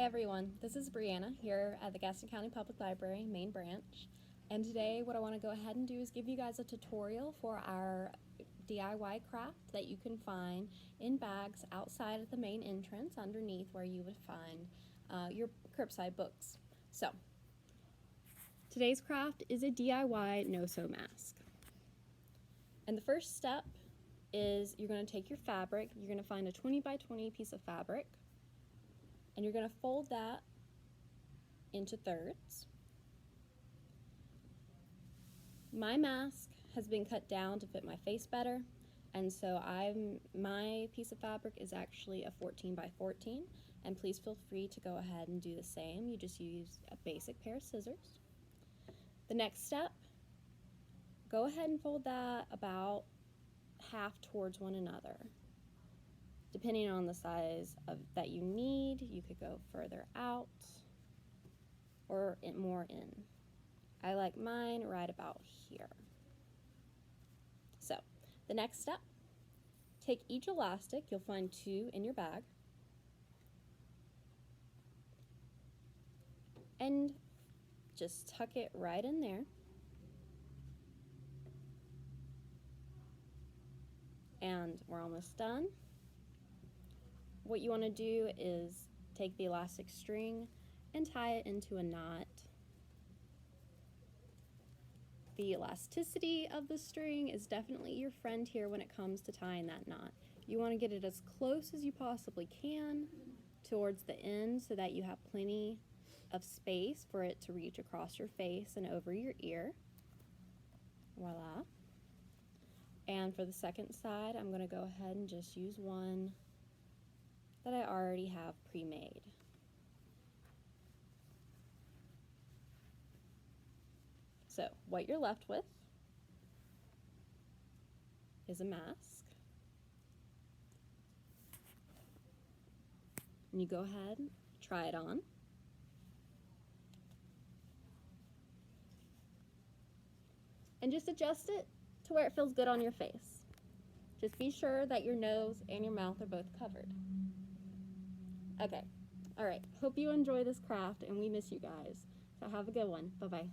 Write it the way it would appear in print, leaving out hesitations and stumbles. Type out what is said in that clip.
everyone, this is Brianna here at the Gaston County Public Library main branch, and today what I want to go ahead and do is give you guys a tutorial for our DIY craft that you can find in bags outside of the main entrance underneath where you would find your curbside books. So today's craft is a DIY no-sew mask, and the first step is you're going to take your fabric. You're going to find a 20 by 20 piece of fabric, and you're going to fold that into thirds. My mask has been cut down to fit my face better, and so my piece of fabric is actually a 14 by 14, and please feel free to go ahead and do the same. You just use a basic pair of scissors. The next step, go ahead and fold that about half towards one another. Depending on the size that you need, you could go further out or more in. I like mine right about here. So the next step, take each elastic, you'll find 2 in your bag, and just tuck it right in there. And we're almost done. What you want to do is take the elastic string and tie it into a knot. The elasticity of the string is definitely your friend here when it comes to tying that knot. You want to get it as close as you possibly can towards the end so that you have plenty of space for it to reach across your face and over your ear. Voila. And for the second side, I'm going to go ahead and just use one that I already have pre-made. So what you're left with is a mask. And you go ahead, try it on. And just adjust it to where it feels good on your face. Just be sure that your nose and your mouth are both covered. Okay, all right, hope you enjoy this craft and we miss you guys. So have a good one, bye-bye.